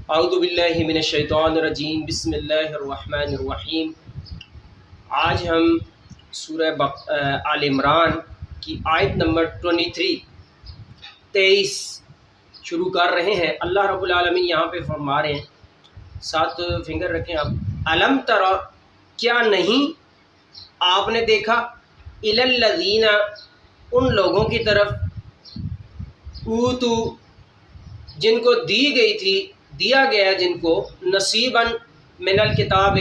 اعوذ باللہ من الشیطان الرجیم، بسم اللہ الرحمن الرحیم۔ آج ہم سورہ آل عمران کی آیت نمبر 23 شروع کر رہے ہیں۔ اللہ رب العالمین یہاں پہ فرما رہے ہیں، ساتھ فنگر رکھیں آپ، الم ترى، کیا نہیں آپ نے دیکھا، الی الذین، ان لوگوں کی طرف، اوتو، جن کو دی گئی تھی، دیا گیا جن کو، نصیباً من الکتاب،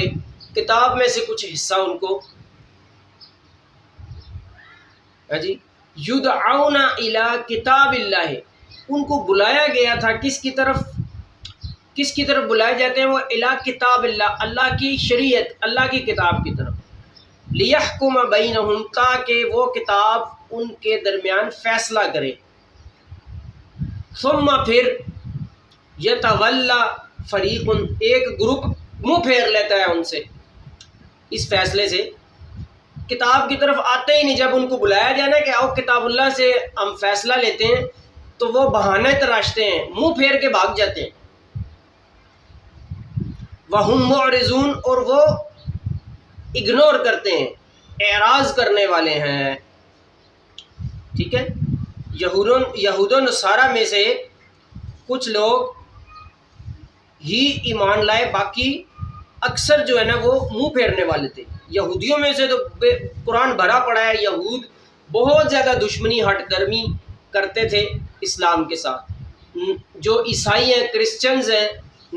کتاب میں سے کچھ حصہ ان کو، جی، یدعون الی کتاب اللہ، ان کو بلایا گیا تھا کس کی طرف بلائے جاتے ہیں وہ، الی کتاب اللہ، اللہ کی شریعت، اللہ کی کتاب کی طرف، لیحکم بینہم، تاکہ وہ کتاب ان کے درمیان فیصلہ کرے، ثم پھر یتولا فریق، ایک گروپ منہ پھیر لیتا ہے ان سے، اس فیصلے سے، کتاب کی طرف آتے ہی نہیں، جب ان کو بلایا جائے نا کہ آؤ کتاب اللہ سے ہم فیصلہ لیتے ہیں، تو وہ بہانے تراشتے ہیں، منہ پھیر کے بھاگ جاتے ہیں، وَهُمْ مُعْرِضُونَ، اور وہ اگنور کرتے ہیں، اعراض کرنے والے ہیں، ٹھیک ہے۔ یہود و نصارہ میں سے کچھ لوگ ہی ایمان لائے، باقی اکثر جو ہے نا وہ منہ پھیرنے والے تھے۔ یہودیوں میں سے تو قرآن بھرا پڑا ہے، یہود بہت زیادہ دشمنی ہٹ درمی کرتے تھے اسلام کے ساتھ۔ جو عیسائی ہیں، کرسچنز ہیں،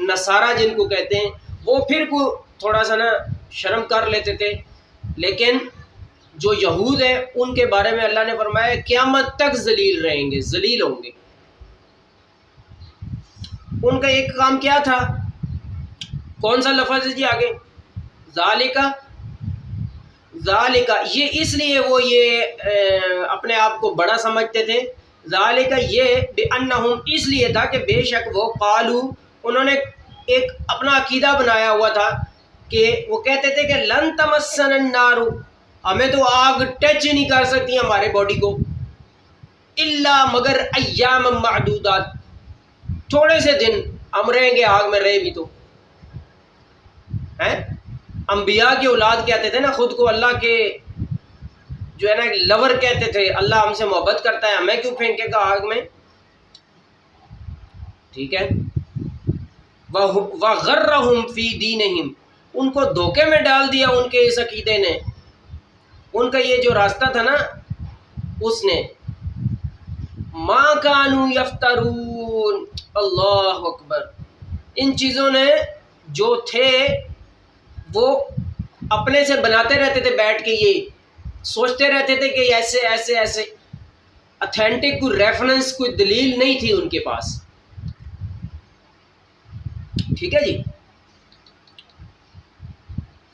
نصارہ جن کو کہتے ہیں، وہ پھر کو تھوڑا سا نا شرم کر لیتے تھے، لیکن جو یہود ہیں ان کے بارے میں اللہ نے فرمایا قیامت تک ذلیل رہیں گے، ذلیل ہوں گے۔ ان کا ایک کام کیا تھا، کون سا لفظ ہے جی آگے، ذالکا، یہ اس لیے وہ یہ اپنے آپ کو بڑا سمجھتے تھے، ذالکا، یہ بانہم، اس لیے تھا کہ بے شک وہ، قالو، انہوں نے ایک اپنا عقیدہ بنایا ہوا تھا کہ وہ کہتے تھے کہ لن تمسن النار، ہمیں تو آگ ٹچ نہیں کر سکتی ہمارے باڈی کو، الا، مگر ایام معدودات، تھوڑے سے دن ہم رہیں گے آگ میں، رہے بھی تو ہیں۔ انبیاء کی اولاد کہتے تھے نا خود کو اللہ کے جو ہے نا لور کہتے تھے، اللہ ہم سے محبت کرتا ہے، ہمیں کیوں پھینکے گا آگ میں، ٹھیک ہے۔ وَغَرَّهُمْ فِي دِينِهِمْ، ان کو دھوکے میں ڈال دیا ان کے اس عقیدے نے، ان کا یہ جو راستہ تھا نا اس نے، مَا كَانُوا يَفْتَرُونَ، اللہ اکبر، ان چیزوں نے جو تھے وہ اپنے سے بناتے رہتے تھے، بیٹھ کے یہ سوچتے رہتے تھے کہ ایسے ایسے ایسے، اتھینٹک کوئی ریفرنس، کوئی دلیل نہیں تھی ان کے پاس، ٹھیک ہے جی۔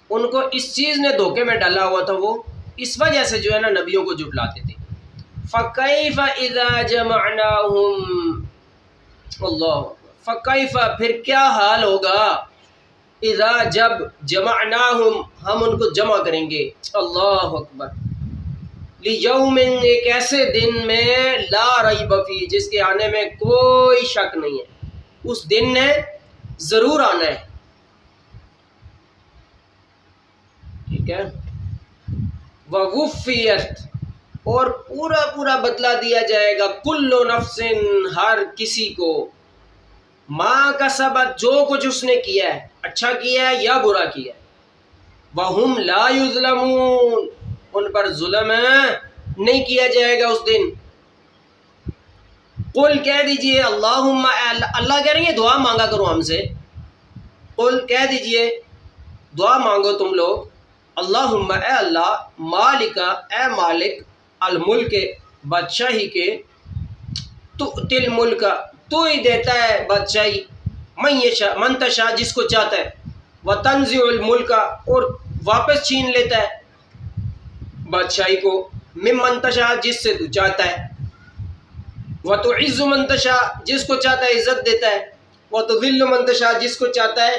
ان کو اس چیز نے دھوکے میں ڈالا ہوا تھا، وہ اس وجہ سے جو ہے نا نبیوں کو جھٹلاتے تھے۔ فَكَيْفَ إِذَا جَمَعْنَاهُمْ، اللہ، فَكَيْفَ، پھر کیا حال ہوگا، اذا، جب، جمعناہم، ہم ان کو جمع کریں گے، اللہ اکبر، لیوم، ایک ایسے دن میں، لا ریب فیہ، جس کے آنے میں کوئی شک نہیں ہے، اس دن نے ضرور آنا ہے، ٹھیک ہے۔ وَوُفِّیَتْ، اور پورا بدلہ دیا جائے گا، کل نفس، ہر کسی کو، ما کسبت، جو کچھ اس نے کیا ہے، اچھا کیا ہے یا برا کیا ہے، وَهُمْ لَا يُظْلَمُونَ، ان پر ظلم نہیں کیا جائے گا اس دن۔ قل، کہہ دیجئے، اللہم، اللہ کہہ رہی ہے دعا مانگا کرو ہم سے، قل، کہہ دیجئے، دعا مانگو تم لوگ، اللہم، اے اللہ، مالکا، اے مالک، الملک، بادشاہی کے، تؤتی الملک، تو ہی دیتا ہے بادشاہی، من تشاء، جس کو چاہتا ہے، وتنزع الملک، اور واپس چھین لیتا ہے بادشاہی کو، ممن تشاء، جس سے تو چاہتا ہے، وتعز من تشاء، جس کو چاہتا ہے عزت دیتا ہے، وتذل من تشاء، جس کو چاہتا ہے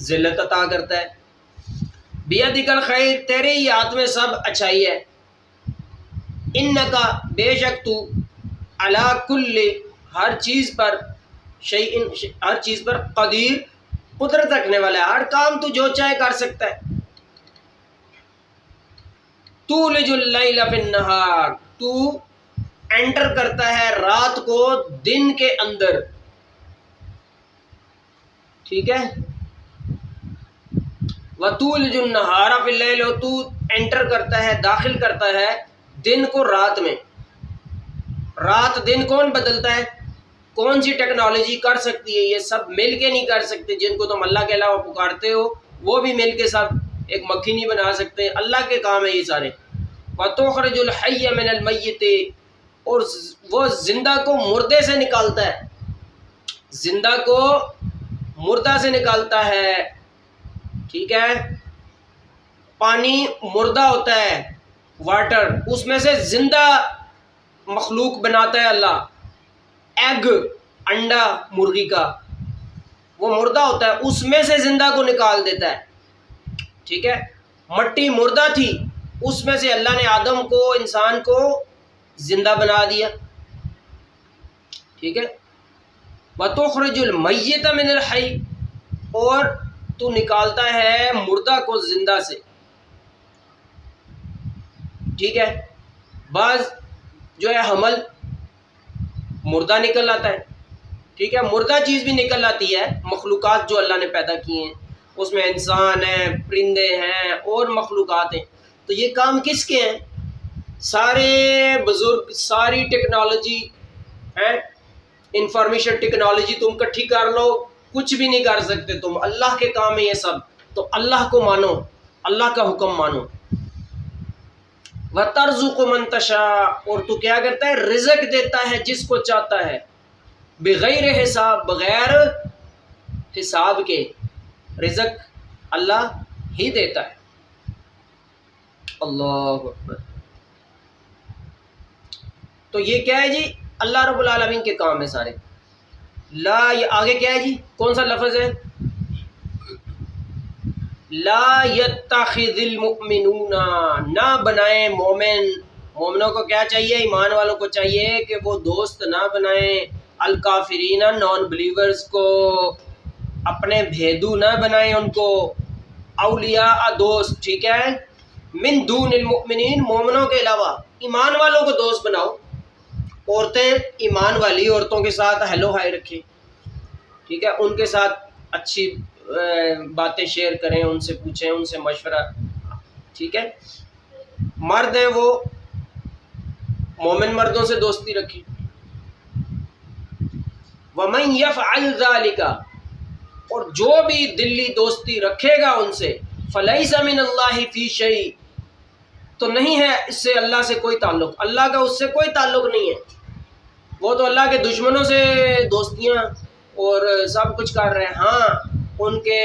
ذلت عطا کرتا ہے، بیدک الخیر، تیرے ہی ہاتھ میں سب اچھائی ہے، انکا، بے شک تو، علی کل، ہر چیز پر، شیء ہر چیز پر قدیر قدرت رکھنے والا ہے، ہر کام تو جو چاہے کر سکتا ہے. تولج اللیل فی النہار، تو انٹر کرتا ہے رات کو دن کے اندر، ٹھیک ہے. وتولج النہار فی اللیل، تو انٹر کرتا ہے داخل کرتا ہے دن کو رات میں. رات دن کون بدلتا ہے؟ کون سی ٹیکنالوجی کر سکتی ہے؟ یہ سب مل کے نہیں کر سکتے. جن کو تم اللہ کے علاوہ پکارتے ہو وہ بھی مل کے سب ایک مکھی نہیں بنا سکتے. اللہ کے کام ہے یہ سارے. وَتُخْرِجُ الْحَيَّ مِنَ الْمَيِّتِ، اور وہ زندہ کو مردے سے نکالتا ہے، زندہ کو مردہ سے نکالتا ہے، ٹھیک ہے. پانی مردہ ہوتا ہے، واٹر، اس میں سے زندہ مخلوق بناتا ہے اللہ. ایگ، انڈا مرغی کا وہ مردہ ہوتا ہے، اس میں سے زندہ کو نکال دیتا ہے، ٹھیک ہے. مٹی مردہ تھی، اس میں سے اللہ نے آدم کو، انسان کو زندہ بنا دیا، ٹھیک ہے. وَتُخْرِجُ الْمَيِّتَ مِنَ الْحَيِّ، اور تو نکالتا ہے مردہ کو زندہ سے، ٹھیک ہے. بعض جو ہے حمل مردہ نکل آتا ہے، ٹھیک ہے. مردہ چیز بھی نکل آتی ہے، مخلوقات جو اللہ نے پیدا کی ہیں اس میں انسان ہیں، پرندے ہیں اور مخلوقات ہیں. تو یہ کام کس کے ہیں؟ سارے بزرگ، ساری ٹیکنالوجی ہے، انفارمیشن ٹیکنالوجی تم کٹھی کر لو، کچھ بھی نہیں کر سکتے تم. اللہ کے کام ہے یہ سب. تو اللہ کو مانو، اللہ کا حکم مانو. وَتَرْزُقُ مَن تَشَاءُ، اور تو کیا کرتا ہے؟ رزق دیتا ہے جس کو چاہتا ہے، بغیر حساب، بغیر حساب کے. رزق اللہ ہی دیتا ہے. اللہ اکبر. تو یہ کیا ہے جی؟ اللہ رب العالمین کے کام ہے سارے. لا، یہ آگے کیا ہے جی؟ کون سا لفظ ہے؟ لا يتخذ المؤمنون، نہ بنائیں مومن. مومنوں کو کیا چاہیے؟ ایمان والوں کو چاہیے کہ وہ دوست نہ بنائیں الکافرین، نان بلیورز کو، اپنے بھیدو نہ بنائیں ان کو. اولیاء، دوست، ٹھیک ہے. من دون المؤمنین، مومنوں کے علاوہ ایمان والوں کو دوست بناؤ. عورتیں ایمان والی عورتوں کے ساتھ ہیلو ہائی رکھیں، ٹھیک ہے. ان کے ساتھ اچھی باتیں شیئر کریں، ان سے پوچھیں، ان سے مشورہ، ٹھیک ہے. مرد ہیں وہ مومن مردوں سے دوستی رکھیں. وَمَن يَفْعَلْ ذَلِكَ، اور جو بھی دلی دوستی رکھے گا ان سے، فَلَيْسَ مِنَ اللَّهِ فِي شَيْءٍ، تو نہیں ہے اس سے اللہ سے کوئی تعلق. اللہ کا اس سے کوئی تعلق نہیں ہے. وہ تو اللہ کے دشمنوں سے دوستیاں اور سب کچھ کر رہے ہیں. ہاں، ان کے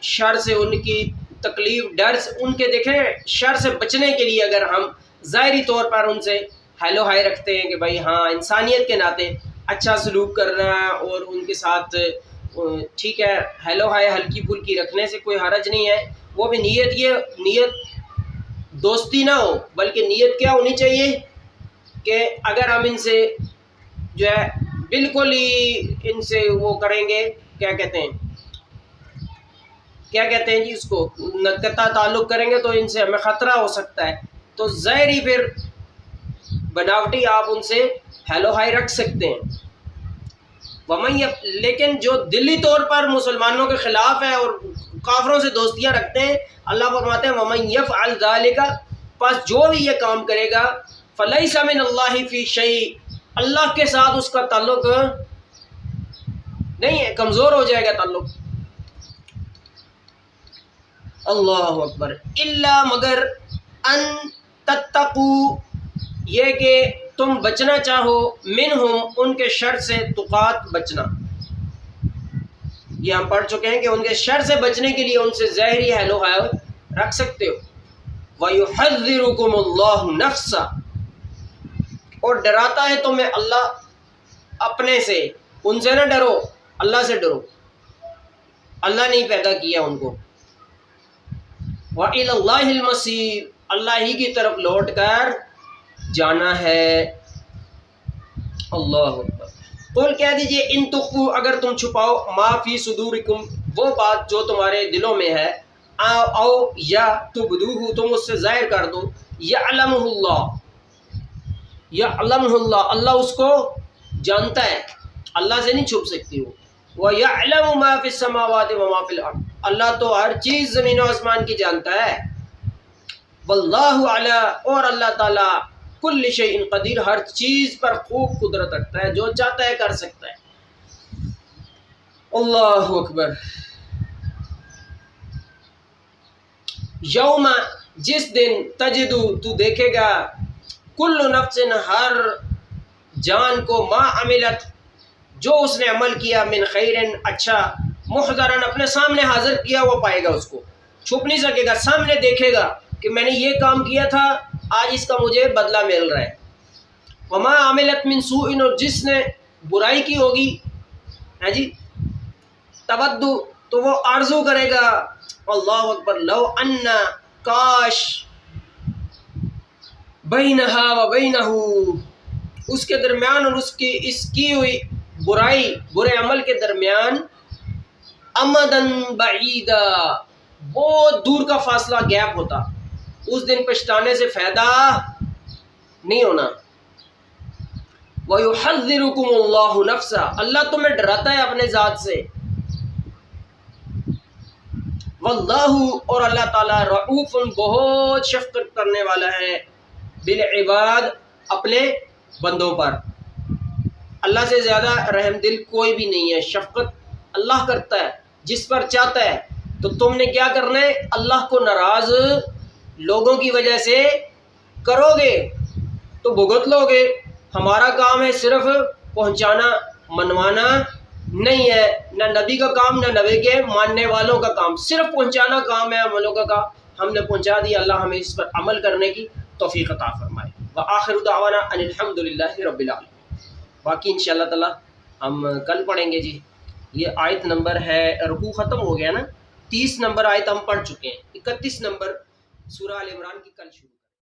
شر سے، ان کی تکلیف، ڈر سے، ان کے دیکھیں شر سے بچنے کے لیے اگر ہم ظاہری طور پر ان سے ہیلو ہائی رکھتے ہیں کہ بھائی ہاں انسانیت کے ناطے اچھا سلوک کرنا ہے اور ان کے ساتھ ٹھیک ہے ہیلو ہائی ہلکی پھلکی رکھنے سے کوئی حرج نہیں ہے. وہ بھی نیت دوستی نہ ہو، بلکہ نیت کیا ہونی چاہیے کہ اگر ہم ان سے جو ہے بالکل ہی ان سے وہ کریں گے، کیا کہتے ہیں جی اس کو، قطع تعلق کریں گے تو ان سے ہمیں خطرہ ہو سکتا ہے. تو ظاہری پھر بناوٹی آپ ان سے ہیلو ہائی رکھ سکتے ہیں. لیکن جو دلی طور پر مسلمانوں کے خلاف ہے اور کافروں سے دوستیاں رکھتے ہیں، اللہ فرماتے ہیں وَمَن يَفْعَلْ ذَلِكَ، پس جو بھی یہ کام کرے گا، فَلَيْسَ مِنَ اللَّهِ فِي شَيْءٍ، اللہ کے ساتھ اس کا تعلق نہیں ہے، کمزور ہو جائے گا تعلق. اللہ اکبر. الا، مگر، ان تتقوا، یہ کہ تم بچنا چاہو، منہم، ان کے شر سے، تقات، بچنا. یہ ہم پڑھ چکے ہیں کہ ان کے شر سے بچنے کے لیے ان سے ظاہری ہیلو ہائی رکھ سکتے ہو. وَيُحَذِّرُكُمُ اللَّهُ نَفْسَهُ، اور ڈراتا ہے تمہیں اللہ اپنے سے. ان سے نہ ڈرو، اللہ سے ڈرو. اللہ نے پیدا کیا ان کو. وَإِلَى اللَّهِ الْمَصِيرُ، اللہ ہی کی طرف لوٹ کر جانا ہے. اللہ اکبر. قل کہہ دیجئے ان تخفو اگر تم چھپاؤ ما فی صدورکم وہ بات جو تمہارے دلوں میں ہے او یا تبدوہ تم اس سے ظاہر کر دو یعلمہ اللہ اللہ اس کو جانتا ہے، اللہ سے نہیں چھپ سکتی وہ. وَيَعْلَمُ مَا فِي السَّمَاوَاتِ وَمَا فِي الْأَرْضِ اللہ تو ہر چیز زمین و آسمان کی جانتا ہے. وَاللَّهُ عَلَىٰ اور اللہ تعالیٰ کل شیء قدیر ہر چیز پر خوب قدرت رکھتا ہے، جو چاہتا ہے کر سکتا ہے. اللہ اکبر. یوم جس دن تجدو تو دیکھے گا کل نفس ہر جان کو ما عملت جو اس نے عمل کیا من خیرن اچھا محضرن اپنے سامنے حاضر کیا وہ پائے گا، اس کو چھپ نہیں سکے گا، سامنے دیکھے گا کہ میں نے یہ کام کیا تھا آج اس کا مجھے بدلہ مل رہا ہے. وما عملت من سوء اور جس نے برائی کی ہوگی ہے جی تودو تو وہ آرزو کرے گا اللہ اکبر لو ان کاش بینہا و بینہ اس کے درمیان اور اس کی ہوئی برائی برے عمل کے درمیان امدن بعیدا بہت دور کا فاصلہ گیپ ہوتا، اس دن پچھتانے سے فائدہ نہیں ہونا. وَيُحَذِّرُكُمُ اللَّهُ نَفْسَهُ اللہ تمہیں ڈراتا ہے اپنے ذات سے. واللہ اور اللہ تعالیٰ رؤوف بہت شفقت کرنے والا ہے بالعباد اپنے بندوں پر. اللہ سے زیادہ رحم دل کوئی بھی نہیں ہے. شفقت اللہ کرتا ہے جس پر چاہتا ہے. تو تم نے کیا کرنا ہے؟ اللہ کو ناراض لوگوں کی وجہ سے کرو گے تو بھگت لو گے. ہمارا کام ہے صرف پہنچانا منوانا نہیں ہے، نہ نبی کا کام نہ نبی کے ماننے والوں کا کام، صرف پہنچانا کام ہے ہم لوگوں کا. ہم نے پہنچا دیا، اللہ ہمیں اس پر عمل کرنے کی توفیق عطا فرمائے. وآخر دعوانا ان الحمد للہ رب العالمین. باقی انشاءاللہ تعالی ہم کل پڑھیں گے جی. یہ آیت نمبر ہے، رکوع ختم ہو گیا نا، 30 نمبر آیت ہم پڑھ چکے ہیں، 31 نمبر سورہ آل عمران کی کل شروع.